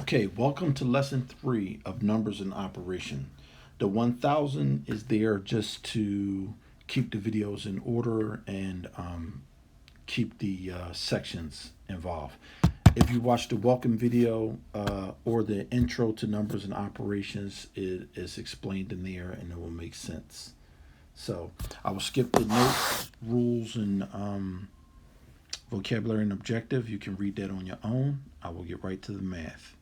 Okay, welcome to lesson 3 of numbers and operation. The 1000 is there just to keep the videos in order and keep the sections involved. If you watch the welcome video or the intro to numbers and operations, it is explained in there and it will make sense. So I will skip the notes, rules, and vocabulary and objective. You can read that on your own. I will get right to the math.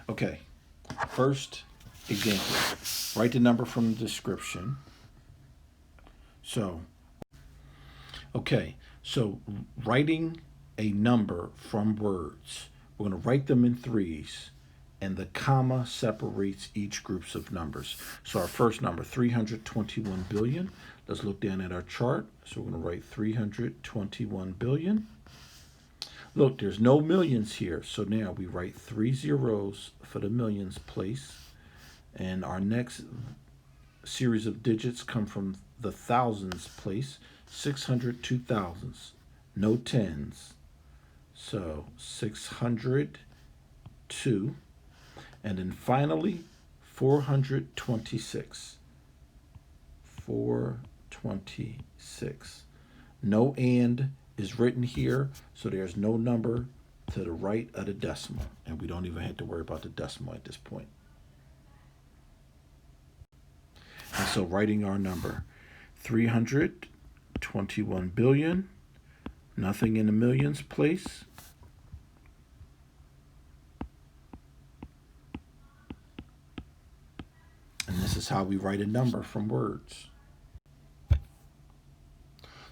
Okay, first example. Write the number from the description. So writing a number from words. We're going to write them in threes, and the comma separates each groups of numbers. So our first number, 321 billion. Let's look down at our chart. So we're going to write 321 billion. Look, there's no millions here, so now we write 3 zeros for the millions place, and our next series of digits come from the thousands place, 602 thousands, no tens, so 602, and then finally 426, 426, no and is written here, so there's no number to the right of the decimal, and we don't even have to worry about the decimal at this point. And so writing our number, 321 billion, nothing in the millions place, and this is how we write a number from words.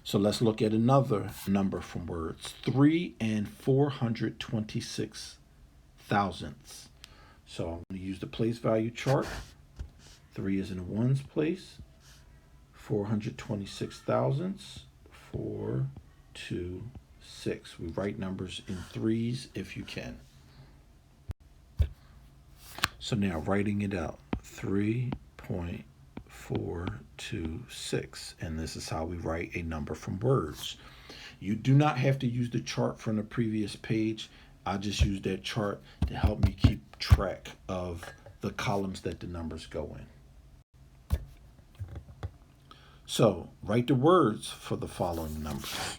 So let's look at another number from words, 3 and 426 thousandths. So I'm going to use the place value chart. 3 is in the ones place, 426 thousandths, 4, 2, 6. We write numbers in threes if you can. So now writing it out, 3.426, and this is how we write a number from words. You do not have to use the chart from the previous page. I just use that chart to help me keep track of the columns that the numbers go in. So write the words for the following numbers.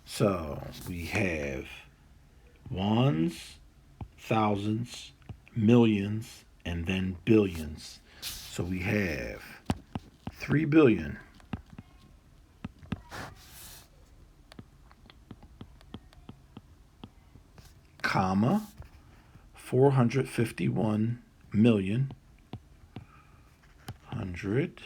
So we have ones, thousands, millions, and then billions. So we have 3 billion, comma, 451 million, 100,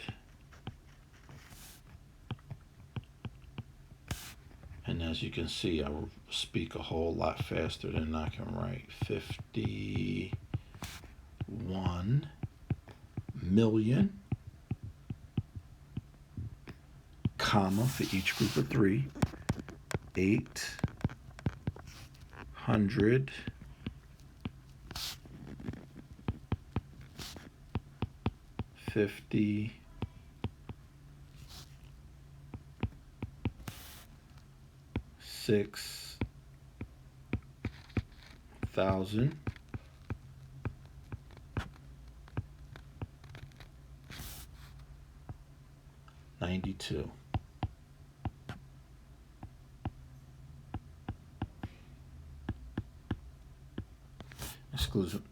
and as you can see, I speak a whole lot faster than I can write. 51 million, comma, for each group of 3, 800, 50, 6,000, 92.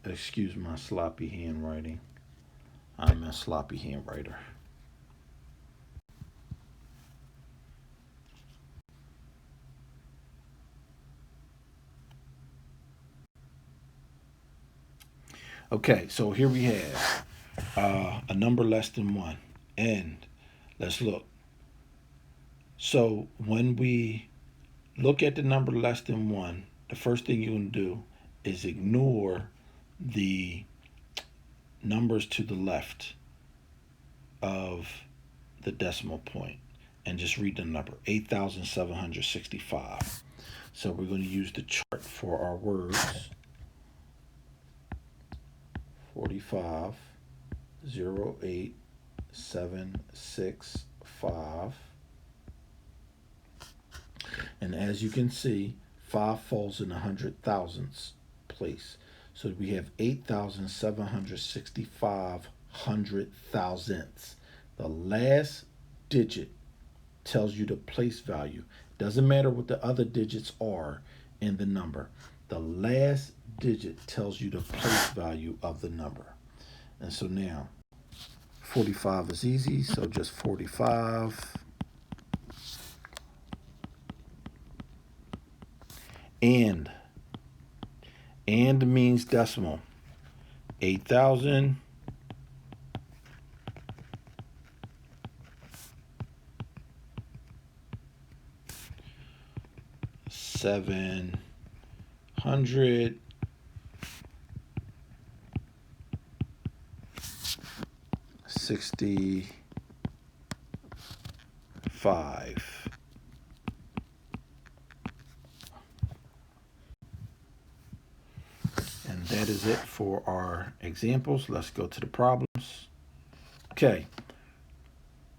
Excuse my sloppy handwriting. I'm a sloppy handwriter. Okay, so here we have a number less than 1. And let's look. So when we look at the number less than 1, the first thing you're going to do is ignore the numbers to the left of the decimal point and just read the number, 8,765. So we're going to use the chart for our words. 45, 08, 7, 6, 5. And as you can see, 5 falls in the hundred thousandths place. So we have 8,765 hundred thousandths. The last digit tells you the place value. Doesn't matter what the other digits are in the number. The last digit tells you the place value of the number. And so now 45 is easy, so just 45. And means decimal. 8,000 700 65. And that is it for our examples. Let's go to the problems. Okay.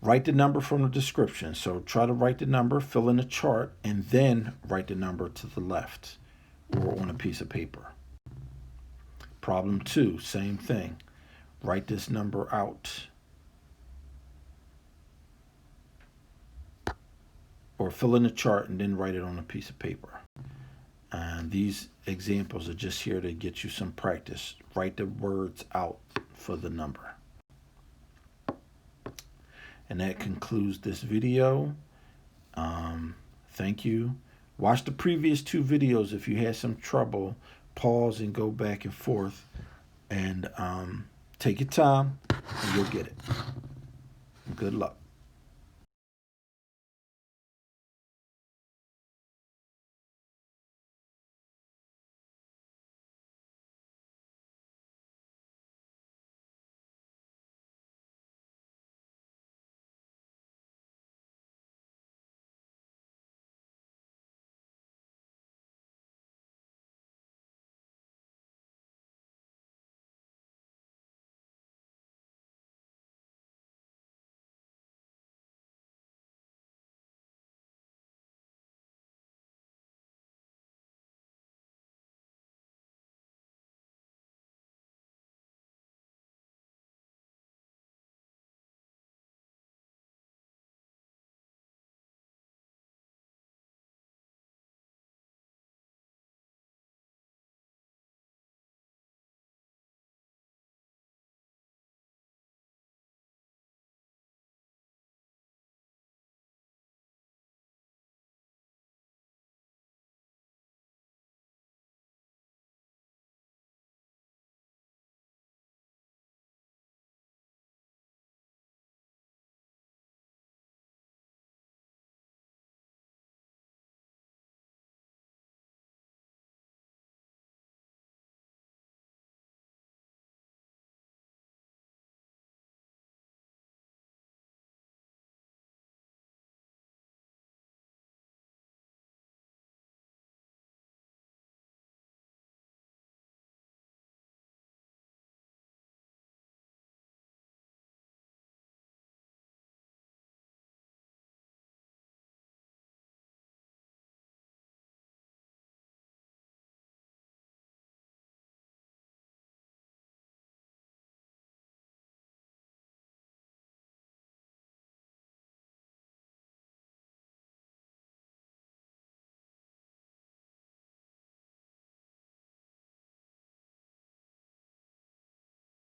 Write the number from the description. So try to write the number, fill in the chart, and then write the number to the left or on a piece of paper. Problem 2, same thing. Write this number out. Or fill in the chart and then write it on a piece of paper. And these examples are just here to get you some practice. Write the words out for the number. And that concludes this video. Thank you. Watch the previous 2 videos. If you had some trouble, pause and go back and forth. And take your time and you'll get it. Good luck.